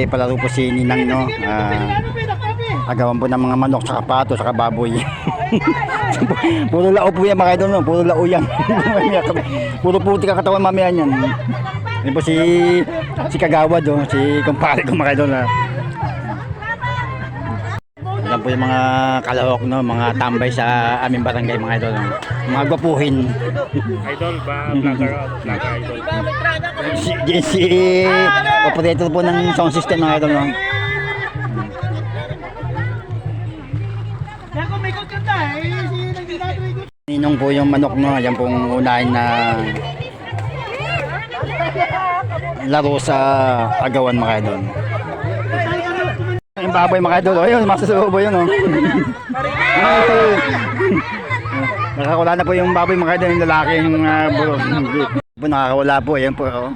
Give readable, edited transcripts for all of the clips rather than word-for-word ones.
Palaro po si Ninang, no? Agawan po ng mga manok, saka pato, saka baboy. Puro lao po yan, mga idol, no? Puro lao yan. Puro puti ka katawan mamaya yan. Yan po si Kagawad, oh, si kumpare ko, mga idol, ha? Yan po yung mga kalahok, no? Mga tambay sa aming barangay, mga idol, no? Mga gwapuhin. Idol ba? Vlogger idol. Si operator po ng sound system, mga idol, no? Ninong po yung manok, no? Yan pong unahin na laro sa agawan, mga idol. Yung baboy, mga idol, ayun, masusubo yun, oh. Nakakawala na po yung baboy, mga idol, yung lalaking bulos. Nakakawala po, ayan po, oh.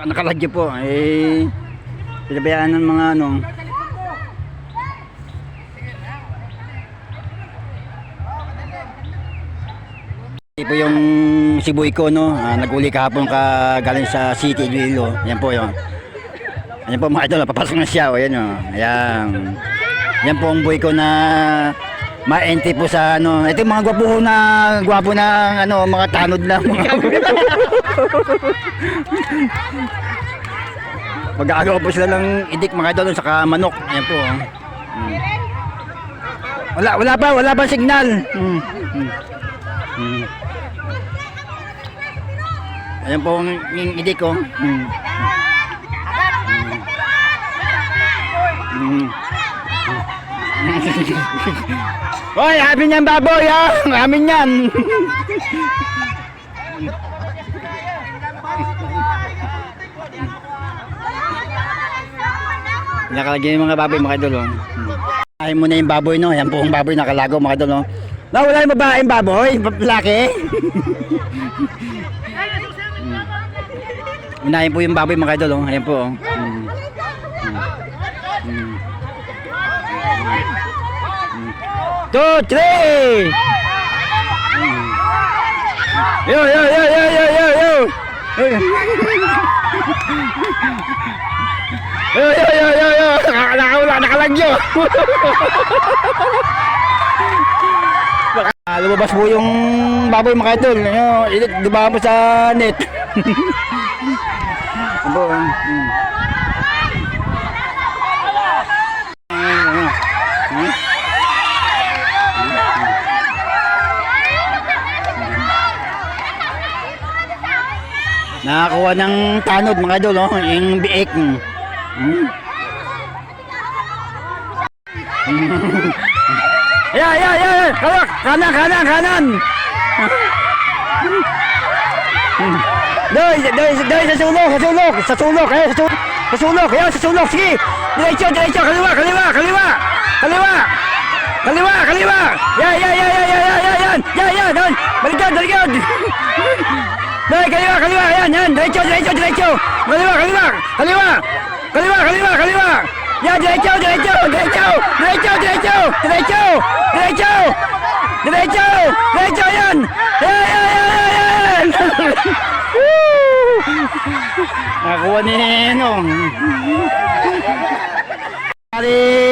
Nakalagyo po, pinabayaan ng mga ano. Ito po yung sibuy ko, no? Naguli kahapon galing sa City, Iloilo. Yan po yun. Yan po, mga idol, papasok na siya, oh. Yan, oh. Ayan. Yan po ang buhay ko na ma-entry po sa ano. Ito yung mga gwapo na ano, mga tanod na mga mag-aagaw po sila ng idik, mga idol, saka manok. Ayan po, oh. Wala pa signal. Ayan po ang idik, oh. Hoy, amin yan, baboy, ha? Amin yan. Nakalagay yung mga baboy, mga idol, oh. Ay mo na yung baboy, no? Yan po ang baboy nakalago, mga idol, no? Wala yung babaeng baboy, laki. Unahin po yung baboy, mga idol, oh. Ayan po, oh. Two, three! Yo! Nakalagyo! Lumabas po yung baboy, mga idol. Diba po sa net? Nakakuha ng tanod, mga idol, oh, yung biik. Yeah. Kanan. Doy, sa sulok. Sige. Diretso, kaliwa. Yan. Baliktad. Doy, kaliwa. Yan. Diretso. Kaliwa. Ya, diretso. Yan. Yan. Nakuha ni Ninong.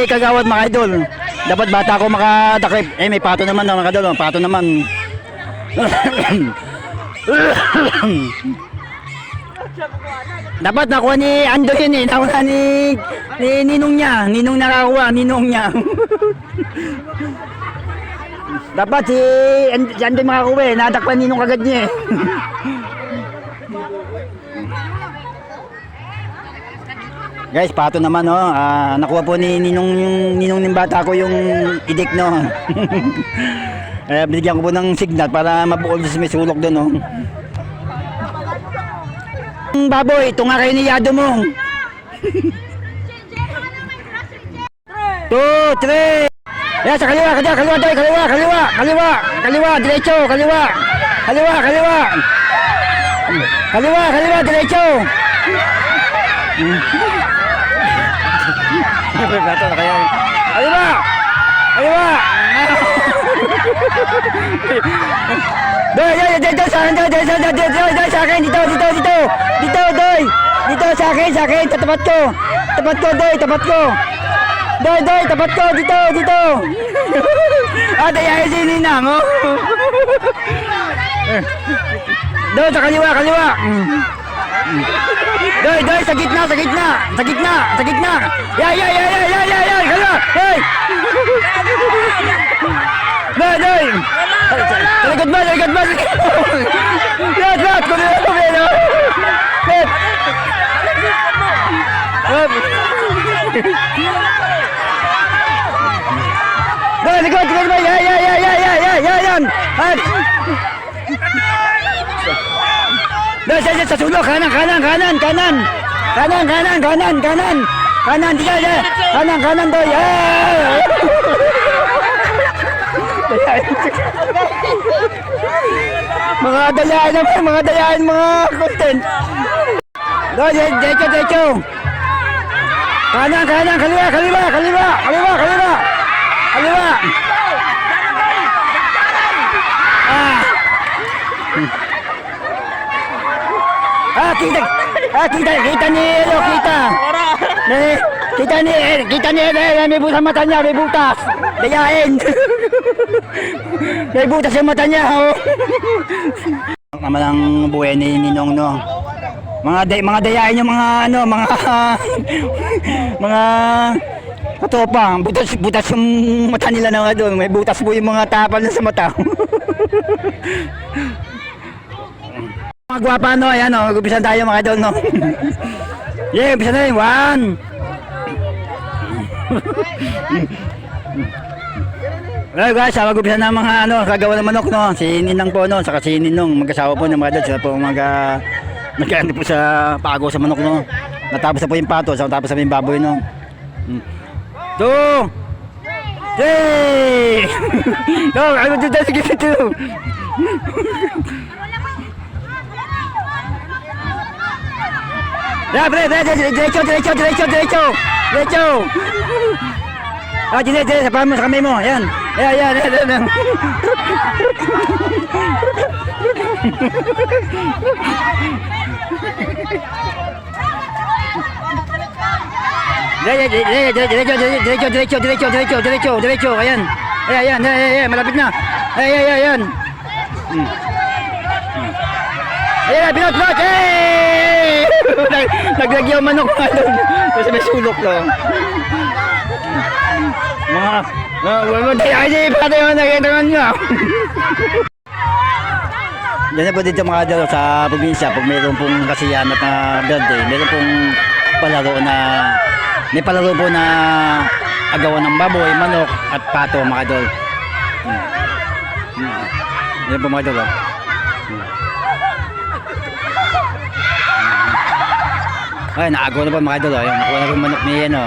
Kagawad, mga idol. Dapat bata ko makadakip. May pato naman, mga idol. Pato naman. Dapat nakuha ni Ando yun, nakuha ni Ninong niya. Ninong nakakuha, Ninong niya. Dapat si Ando makakuha, nadakpan Ninong kagad niya. Guys, pato naman, oh. Nakuha po ni Ninong ng bata ko yung idik, no. Binigyan ko po ng signal para mabuol sa may sulok doon, no. Baboy, ito nga kayo ni Yado mo. 2, 3. Yan, sa kaliwa, diretso, kaliwa, diretso. Kaliwa. Doy, sa akin, doy, sa akin, dito, doy. Dito, sa akin, tapat ko, doy, tapat ko. Doy, tapat ko, dito. Dayain si Ninang, oh. Doy, sa kaliwa. Doy, sa gitna. Yan, kaliwa, doy. Doy. Talikod ba? Lahat, kung nila ko, men, oh. Let. Doy, likod ba? Yan. At. Doy, sa sulok, kanan. Kanan, dito, kanan, doy. Mga dayain, mga content. Doy, derecho. Kanan, kaliwa. Kita ni Elo, kita. Kita ni Elo, may butas mata niya, may butas. Dayain. May butas yung mata niya, oh. Kamalang buhay ni Ninong, no. Mga dayain yung mga katopa. Butas yung mata nila na doon. May butas po yung mga tapal na sa mata. Mga gwapa, no, ayan, no, umpisan tayo mga idol, no. Yeah, umpisan tayo, 1. Well guys, mag-umpisan na mga kagawa ng manok, no. Si Ninang po, no, saka si Ninong, mag-asawa po ng mga idol, sila po nagkaano po sa pago sa manok, no. Natapos na po yung pato, natapos na po yung baboy, no. 2 3 No, ano dito sa gilid. Ya, derecho. Diretso, sa kamay mo, yan. Yan. Diretso, ayan. Ayan, malapit na. Ayan. Ayan, pinot! Hey! Naglagyaw manok nga doon. Kasi may sulok lang. Ay, pati yung nakitangan nyo. Yan na po dito mga idol sa probinsya. Pag mayroon pong kasiyahan at birthday, mayroon pong palaro na may palaro po na agawan ng baboy, manok at pato mga idol. Yan po mga idol. Ay, naagaw na po mga idol. Nakuha na po yung manok niya, no.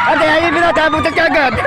Ate, ayun pinatabutan ka agad.